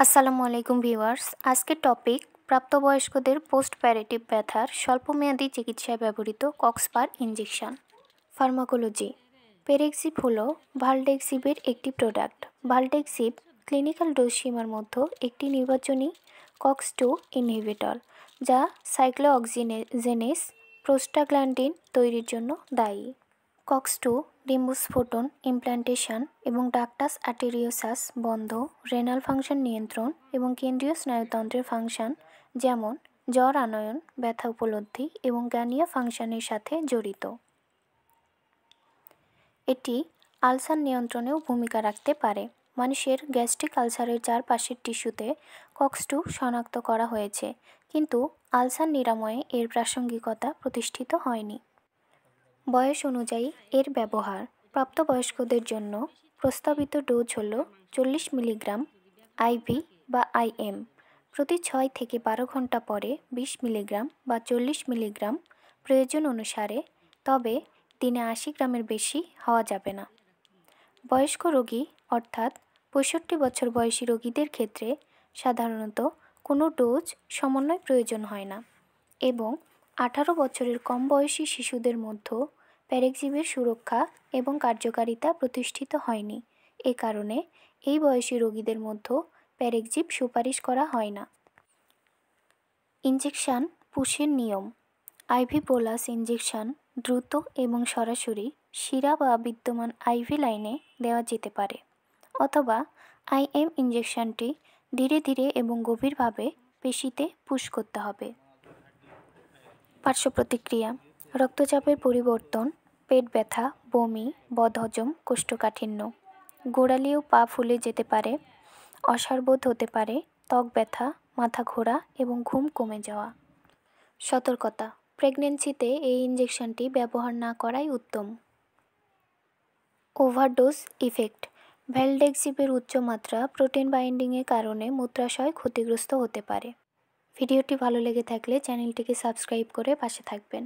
আসসালামু আলাইকুম ভিউয়ার্স। আজকের টপিক প্রাপ্তবয়স্কদের পোস্টপ্যারেটিভ ব্যথার স্বল্পমেয়াদী চিকিৎসায় ব্যবহৃত কক্সপার ইনজেকশন। ফার্মাকোলজি। পেরেক্সিপ হল ভালডেক্সিপের একটি প্রোডাক্ট। ভালডেক্সিপ ক্লিনিক্যাল ডোজ সীমার মধ্যে একটি নির্বাচনী কক্স-2 ইনহিবিটর, যা সাইক্লোঅক্সিজেনেস প্রোস্টাগ্ল্যান্ডিন তৈরির জন্য দায়ী। কক্স-2 নিম্বুস ফোটন ইমপ্ল্যান্টেশন এবং ডাক্টাস আর্টেরিওসাস বন্ধ, রেনাল ফাংশন নিয়ন্ত্রণ এবং কেন্দ্রীয় স্নায়ুতন্ত্রের ফাংশন যেমন জ্বর আনয়ন, ব্যথা উপলব্ধি এবং গানিয়া ফাংশনের সাথে জড়িত। এটি আলসার নিয়ন্ত্রণেও ভূমিকা রাখতে পারে। মানুষের গ্যাস্ট্রিক আলসারের চারপাশের টিস্যুতে কক্স-2 শনাক্ত করা হয়েছে, কিন্তু আলসার নিরাময়ে এর প্রাসঙ্গিকতা প্রতিষ্ঠিত হয়নি। বয়স অনুযায়ী এর ব্যবহার। প্রাপ্তবয়স্কদের জন্য প্রস্তাবিত ডোজ হল 40 মিলিগ্রাম আইভি বা আইএম, প্রতি 6 থেকে 12 ঘন্টা পরে 20 মিলিগ্রাম বা 40 মিলিগ্রাম প্রয়োজন অনুসারে, তবে দিনে 80 গ্রামের বেশি হওয়া যাবে না। বয়স্ক রোগী অর্থাৎ 65 বছর বয়সী রোগীদের ক্ষেত্রে সাধারণত কোনো ডোজ সমন্বয় প্রয়োজন হয় না, এবং 18 বছরের কম বয়সী শিশুদের মধ্যে প্যারেক্সিপের সুরক্ষা এবং কার্যকারিতা প্রতিষ্ঠিত হয়নি। এ কারণে এই বয়সী রোগীদের মধ্যে প্যারেক্সিপ সুপারিশ করা হয় না। ইনজেকশন পুশের নিয়ম। আইভি বোলাস ইনজেকশন দ্রুত এবং সরাসরি শিরা বা বিদ্যমান আইভি লাইনে দেওয়া যেতে পারে, অথবা আইএম ইনজেকশনটি ধীরে ধীরে এবং গভীরভাবে পেশিতে পুশ করতে হবে। পার্শ্ব প্রতিক্রিয়া: রক্তচাপের পরিবর্তন, পেট ব্যথা, বমি, বদহজম, কোষ্ঠকাঠিন্য, গোড়ালি ও পা ফুলে যেতে পারে, অসাড়বোধ হতে পারে, ত্বক ব্যথা, মাথা ঘোরা এবং ঘুম কমে যাওয়া। সতর্কতা: প্রেগন্যান্সিতে এই ইনজেকশনটি ব্যবহার না করাই উত্তম। ওভারডোজ ইফেক্ট: ভ্যালডেক্সিপের উচ্চমাত্রা প্রোটিন বাইন্ডিংয়ের কারণে মূত্রাশয় ক্ষতিগ্রস্ত হতে পারে। ভিডিওটি ভালো লেগে থাকলে চ্যানেলটিকে সাবস্ক্রাইব করে পাশে থাকবেন।